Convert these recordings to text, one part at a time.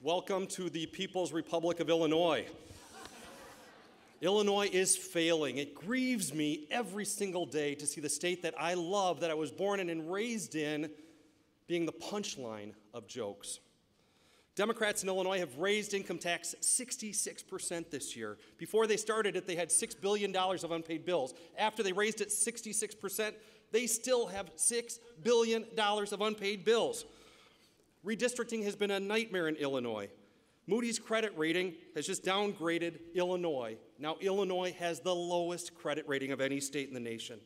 Welcome to the People's Republic of Illinois. Illinois is failing. It grieves me every single day to see the state that I love, that I was born in and raised in, being the punchline of jokes. Democrats in Illinois have raised income tax 66% this year. Before they started it, they had $6 billion of unpaid bills. After they raised it 66%, they still have $6 billion of unpaid bills. Redistricting has been a nightmare in Illinois. Moody's credit rating has just downgraded Illinois. Now Illinois has the lowest credit rating of any state in the nation.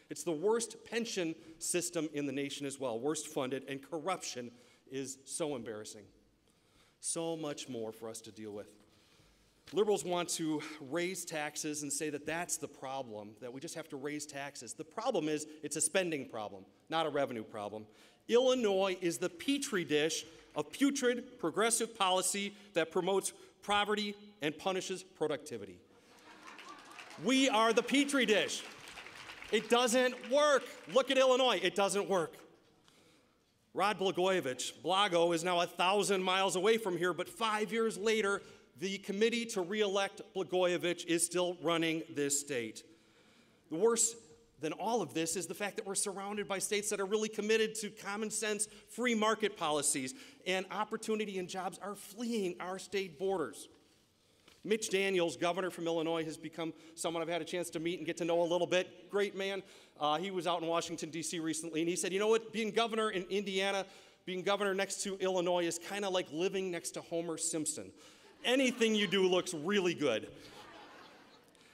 It's the worst pension system in the nation as well, worst funded, and corruption is so embarrassing. So much more for us to deal with. Liberals want to raise taxes and say that that's the problem, that we just have to raise taxes. The problem is it's a spending problem, not a revenue problem. Illinois is the petri dish of putrid progressive policy that promotes poverty and punishes productivity. We are the petri dish. It doesn't work. Look at Illinois. It doesn't work. Rod Blagojevich, Blago, is now 1,000 miles away from here, but 5 years later, the committee to re-elect Blagojevich is still running this state. The worst than all of this is the fact that we're surrounded by states that are really committed to common sense free market policies, and opportunity and jobs are fleeing our state borders. Mitch Daniels, governor from Illinois, has become someone I've had a chance to meet and get to know a little bit. Great man. He was out in Washington, D.C. recently, and he said, you know what, being governor in Indiana, being governor next to Illinois is kind of like living next to Homer Simpson. Anything you do looks really good.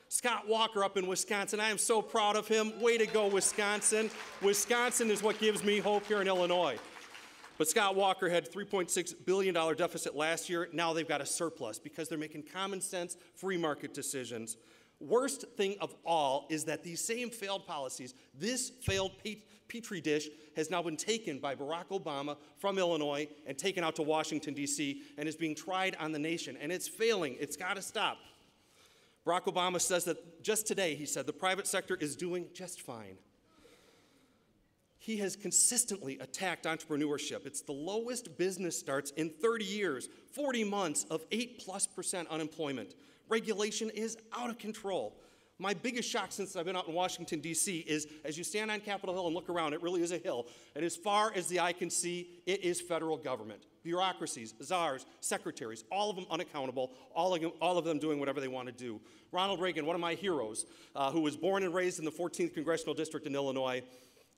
Scott Walker up in Wisconsin, I am so proud of him. Way to go, Wisconsin. Wisconsin is what gives me hope here in Illinois. But Scott Walker had a $3.6 billion deficit last year. Now they've got a surplus because they're making common sense free market decisions. Worst thing of all is that these same failed policies, this failed petri dish, has now been taken by Barack Obama from Illinois and taken out to Washington, D.C., and is being tried on the nation. And it's failing. It's got to stop. Barack Obama says that just today, he said, the private sector is doing just fine. He has consistently attacked entrepreneurship. It's the lowest business starts in 30 years, 40 months of 8+% unemployment. Regulation is out of control. My biggest shock since I've been out in Washington, D.C. is as you stand on Capitol Hill and look around, it really is a hill. And as far as the eye can see, it is federal government. Bureaucracies, czars, secretaries, all of them unaccountable, all of them doing whatever they want to do. Ronald Reagan, one of my heroes, who was born and raised in the 14th Congressional District in Illinois,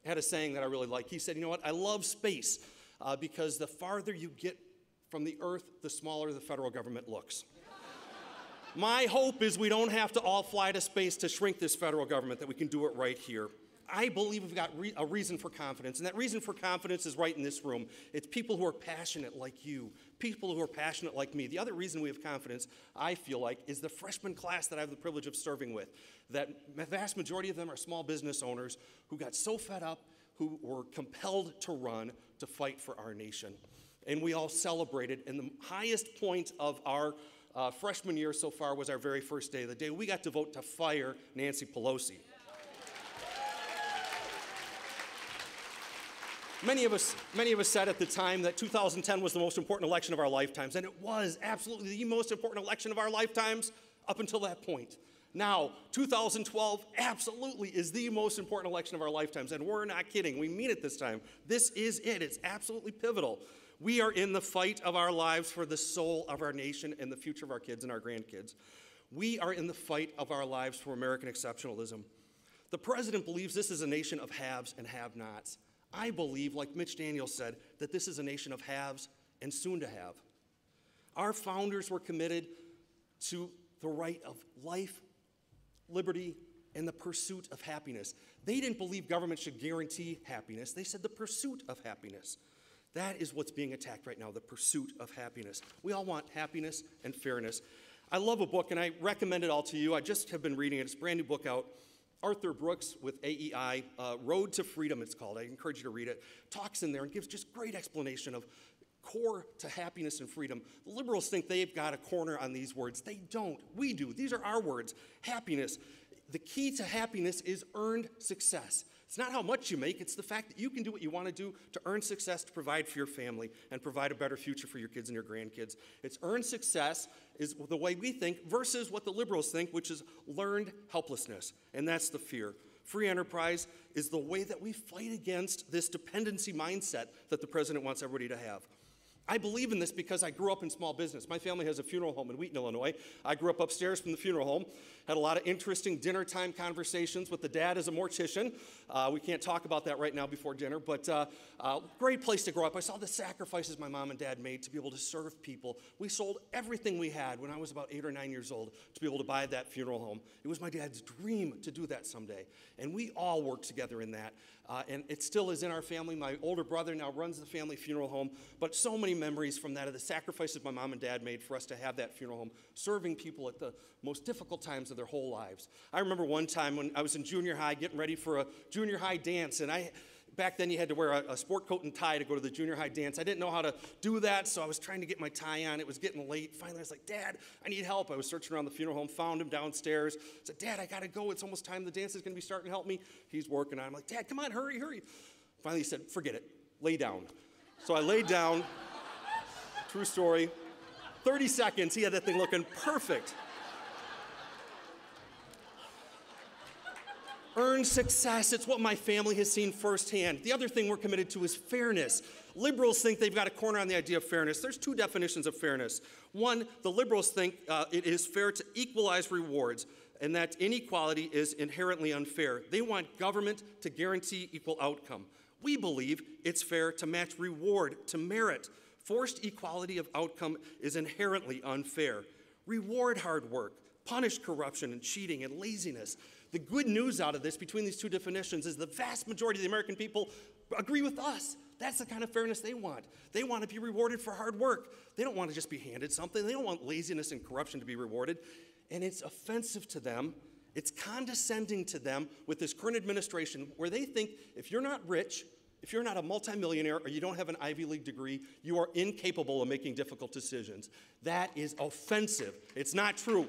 had a saying that I really like. He said, you know what, I love space because the farther you get from the earth, the smaller the federal government looks. My hope is we don't have to all fly to space to shrink this federal government, that we can do it right here. I believe we've got a reason for confidence, and that reason for confidence is right in this room. It's people who are passionate like you, people who are passionate like me. The other reason we have confidence, I feel like, is the freshman class that I have the privilege of serving with. That vast majority of them are small business owners who got so fed up, who were compelled to run to fight for our nation. And we all celebrated, and the highest point of our freshman year so far was our very first day, the day we got to vote to fire Nancy Pelosi. Many of us said at the time that 2010 was the most important election of our lifetimes, and it was absolutely the most important election of our lifetimes up until that point. Now, 2012 absolutely is the most important election of our lifetimes, and we're not kidding. We mean it this time. This is it. It's absolutely pivotal. We are in the fight of our lives for the soul of our nation and the future of our kids and our grandkids. We are in the fight of our lives for American exceptionalism. The president believes this is a nation of haves and have-nots. I believe, like Mitch Daniels said, that this is a nation of haves and soon to have. Our founders were committed to the right of life, liberty, and the pursuit of happiness. They didn't believe government should guarantee happiness. They said the pursuit of happiness. That is what's being attacked right now, the pursuit of happiness. We all want happiness and fairness. I love a book, and I recommend it all to you. I just have been reading it. It's a brand new book out. Arthur Brooks with AEI, Road to Freedom it's called. I encourage you to read it. Talks in there and gives just great explanation of core to happiness and freedom. The liberals think they've got a corner on these words. They don't. We do. These are our words. Happiness. The key to happiness is earned success. It's not how much you make, it's the fact that you can do what you want to do to earn success, to provide for your family, and provide a better future for your kids and your grandkids. It's earned success is the way we think versus what the liberals think, which is learned helplessness, and that's the fear. Free enterprise is the way that we fight against this dependency mindset that the president wants everybody to have. I believe in this because I grew up in small business. My family has a funeral home in Wheaton, Illinois. I grew up upstairs from the funeral home, had a lot of interesting dinner time conversations with the dad as a mortician. We can't talk about that right now before dinner, but great place to grow up. I saw the sacrifices my mom and dad made to be able to serve people. We sold everything we had when I was about 8 or 9 years old to be able to buy that funeral home. It was my dad's dream to do that someday, and we all worked together in that. And it still is in our family. My older brother now runs the family funeral home, but so many memories from that of the sacrifices my mom and dad made for us to have that funeral home, serving people at the most difficult times of their whole lives. I remember one time when I was in junior high getting ready for a junior high dance, and back then you had to wear a sport coat and tie to go to the junior high dance. I didn't know how to do that, so I was trying to get my tie on. It was getting late. Finally, I was like, Dad, I need help. I was searching around the funeral home, found him downstairs. I said, Dad, I got to go. It's almost time. The dance is going to be starting. Help me. He's working on it. I'm like, Dad, come on, hurry, hurry. Finally, he said, forget it. Lay down. So I laid down. True story. 30 seconds, he had that thing looking perfect. Earned success, it's what my family has seen firsthand. The other thing we're committed to is fairness. Liberals think they've got a corner on the idea of fairness. There's two definitions of fairness. One, the liberals think it is fair to equalize rewards, and that inequality is inherently unfair. They want government to guarantee equal outcome. We believe it's fair to match reward to merit. Forced equality of outcome is inherently unfair. Reward hard work, punish corruption and cheating and laziness. The good news out of this, between these two definitions, is the vast majority of the American people agree with us. That's the kind of fairness they want. They want to be rewarded for hard work. They don't want to just be handed something. They don't want laziness and corruption to be rewarded. And it's offensive to them. It's condescending to them with this current administration, where they think if you're not rich, if you're not a multimillionaire, or you don't have an Ivy League degree, you are incapable of making difficult decisions. That is offensive. It's not true.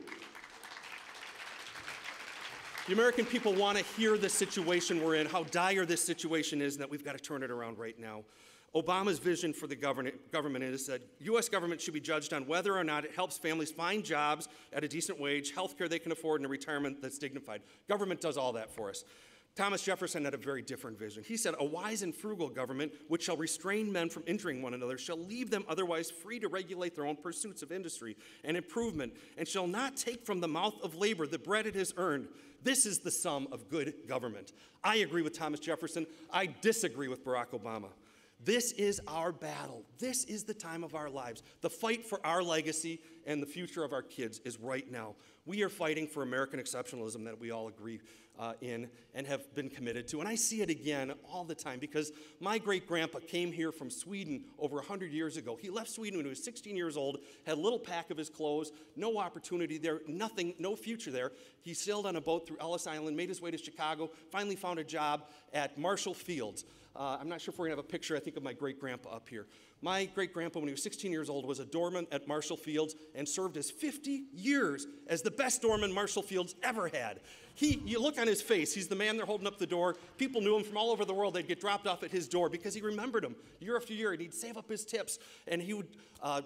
The American people want to hear the situation we're in, how dire this situation is, and that we've got to turn it around right now. Obama's vision for the government is that U.S. government should be judged on whether or not it helps families find jobs at a decent wage, health care they can afford, and a retirement that's dignified. Government does all that for us. Thomas Jefferson had a very different vision. He said, a wise and frugal government, which shall restrain men from injuring one another, shall leave them otherwise free to regulate their own pursuits of industry and improvement, and shall not take from the mouth of labor the bread it has earned. This is the sum of good government. I agree with Thomas Jefferson. I disagree with Barack Obama. This is our battle. This is the time of our lives. The fight for our legacy and the future of our kids is right now. We are fighting for American exceptionalism that we all agree in and have been committed to. And I see it again all the time because my great-grandpa came here from Sweden over 100 years ago. He left Sweden when he was 16 years old, had a little pack of his clothes, no opportunity there, nothing, no future there. He sailed on a boat through Ellis Island, made his way to Chicago, finally found a job at Marshall Fields. I'm not sure if we're going to have a picture, I think, of my great-grandpa up here. My great-grandpa, when he was 16 years old, was a doorman at Marshall Fields and served as 50 years as the best doorman Marshall Fields ever had. You look on his face, he's the man there holding up the door. People knew him from all over the world. They'd get dropped off at his door because he remembered him year after year, and he'd save up his tips, and he would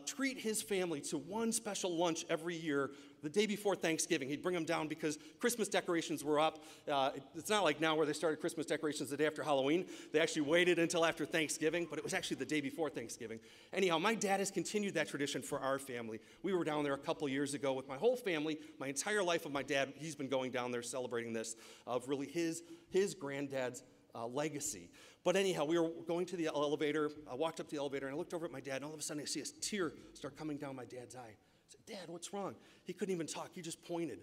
treat his family to one special lunch every year the day before Thanksgiving. He'd bring them down because Christmas decorations were up. It's not like now where they started Christmas decorations the day after Halloween. They actually waited until after Thanksgiving, but it was actually the day before Thanksgiving. Anyhow, my dad has continued that tradition for our family. We were down there a couple years ago with my whole family. My entire life of my dad, he's been going down there celebrating this, of really his granddad's legacy. But anyhow, we were going to the elevator. I walked up the elevator, and I looked over at my dad, and all of a sudden I see a tear start coming down my dad's eye. I said, Dad, what's wrong? He couldn't even talk. He just pointed.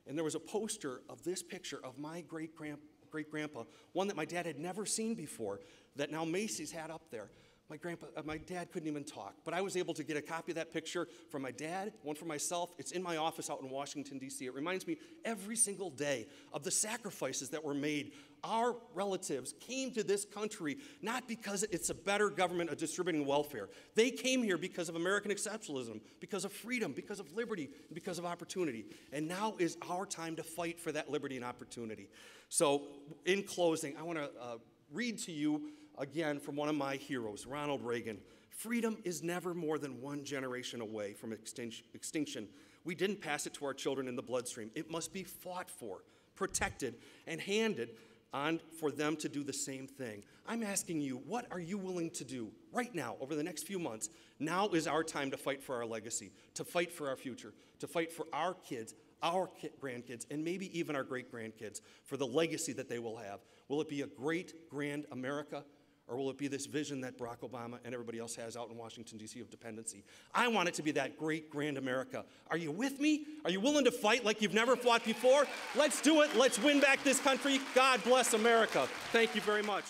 And there was a poster of this picture of my great-grandpa, one that my dad had never seen before, that now Macy's had up there. My dad couldn't even talk, but I was able to get a copy of that picture from my dad, one for myself. It's in my office out in Washington, D.C. It reminds me every single day of the sacrifices that were made. Our relatives came to this country not because it's a better government of distributing welfare. They came here because of American exceptionalism, because of freedom, because of liberty, and because of opportunity. And now is our time to fight for that liberty and opportunity. So in closing, I want to read to you again from one of my heroes, Ronald Reagan. Freedom is never more than one generation away from extinction. We didn't pass it to our children in the bloodstream. It must be fought for, protected, and handed on for them to do the same thing. I'm asking you, what are you willing to do right now over the next few months? Now is our time to fight for our legacy, to fight for our future, to fight for our kids, our grandkids, and maybe even our great-grandkids, for the legacy that they will have. Will it be a great, grand America, or will it be this vision that Barack Obama and everybody else has out in Washington, D.C. of dependency? I want it to be that great, grand America. Are you with me? Are you willing to fight like you've never fought before? Let's do it. Let's win back this country. God bless America. Thank you very much.